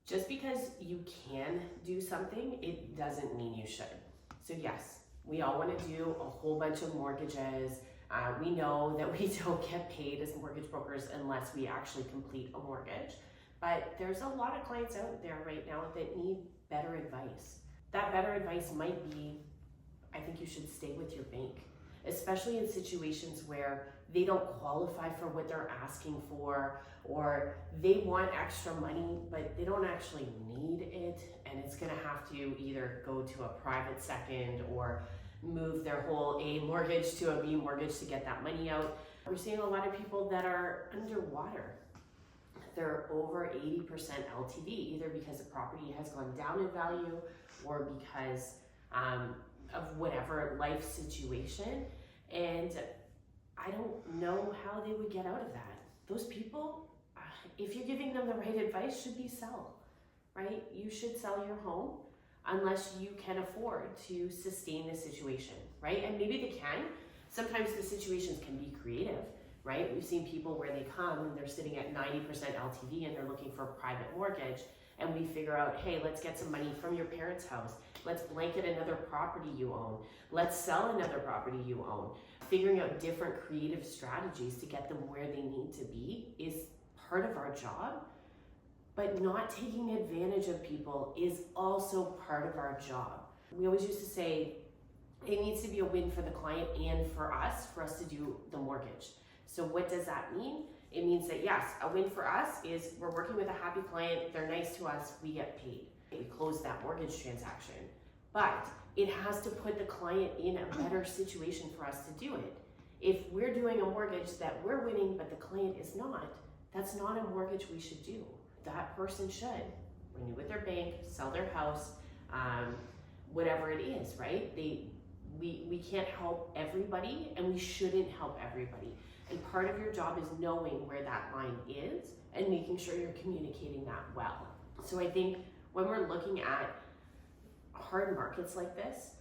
Just because you can do something, it doesn't mean you should. So yes, we all want to do a whole bunch of mortgages. We know that we don't get paid as mortgage brokers unless we actually complete a mortgage. But there's a lot of clients out there right now that need better advice. That better advice might be, I think you should stay with your bank, especially in situations where they don't qualify for what they're asking for, or they want extra money, but they don't actually need it, and it's gonna have to either go to a private second or move their whole A mortgage to a B mortgage to get that money out. We're seeing a lot of people that are underwater. They're over 80% LTV, either because the property has gone down in value or because of whatever life situation. And I don't know how they would get out of that. Those people, if you're giving them the right advice, should be sell, right? You should sell your home unless you can afford to sustain the situation, right? And maybe they can. Sometimes the situations can be creative, right? We've seen people where they come and they're sitting at 90% LTV and they're looking for a private mortgage, and we figure out, hey, let's get some money from your parents' house. Let's blanket another property you own. Let's sell another property you own. Figuring out different creative strategies to get them where they need to be is part of our job, but not taking advantage of people is also part of our job. We always used to say it needs to be a win for the client and for us to do the mortgage. So what does that mean? It means that yes, a win for us is we're working with a happy client, they're nice to us, we get paid. We close that mortgage transaction. But it has to put the client in a better situation for us to do it. If we're doing a mortgage that we're winning but the client is not, that's not a mortgage we should do. That person should renew with their bank, sell their house, whatever it is, right? We can't help everybody, and we shouldn't help everybody. And part of your job is knowing where that line is and making sure you're communicating that well. So I think when we're looking at hard markets like this,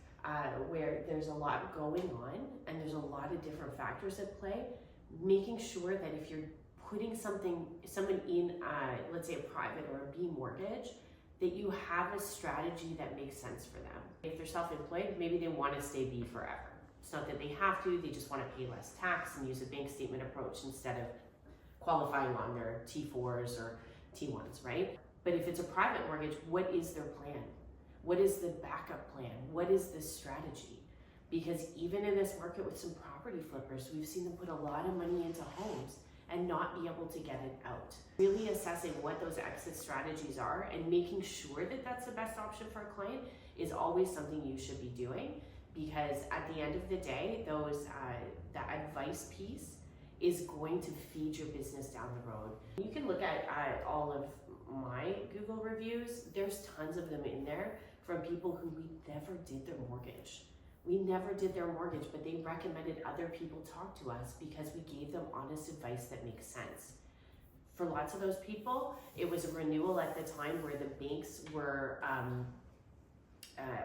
where there's a lot going on and there's a lot of different factors at play, making sure that if you're putting someone in, let's say a private or a B mortgage, that you have a strategy that makes sense for them. If they're self-employed, maybe they want to stay B forever. It's not that they have to, they just want to pay less tax and use a bank statement approach instead of qualifying on their T4s or T1s, right? But if it's a private mortgage, what is their plan? What is the backup plan? What is the strategy? Because even in this market with some property flippers, we've seen them put a lot of money into homes and not be able to get it out. Really assessing what those exit strategies are and making sure that that's the best option for a client is always something you should be doing, because at the end of the day, that advice piece is going to feed your business down the road. You can look at all of my Google reviews. There's tons of them in there from people who we never did their mortgage. We never did their mortgage, but they recommended other people talk to us because we gave them honest advice that makes sense. For lots of those people, it was a renewal at the time where the banks were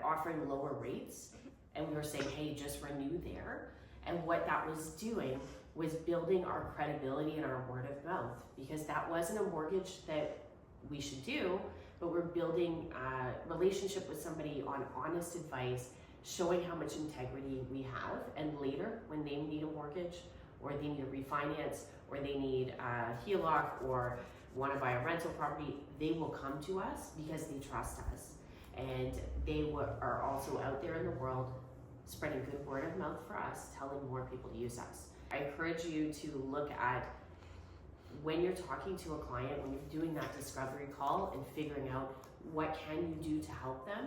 offering lower rates, and we were saying, hey, just renew there. And what that was doing was building our credibility and our word of mouth, because that wasn't a mortgage that we should do, but we're building a relationship with somebody on honest advice, showing how much integrity we have. And later, when they need a mortgage, or they need a refinance, or they need a HELOC, or want to buy a rental property, they will come to us because they trust us. And they are also out there in the world spreading good word of mouth for us, telling more people to use us. I encourage you to look at when you're talking to a client, when you're doing that discovery call and figuring out what can you do to help them,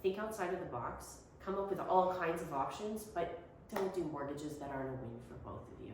think outside of the box, come up with all kinds of options, but don't do mortgages that aren't a win for both of you.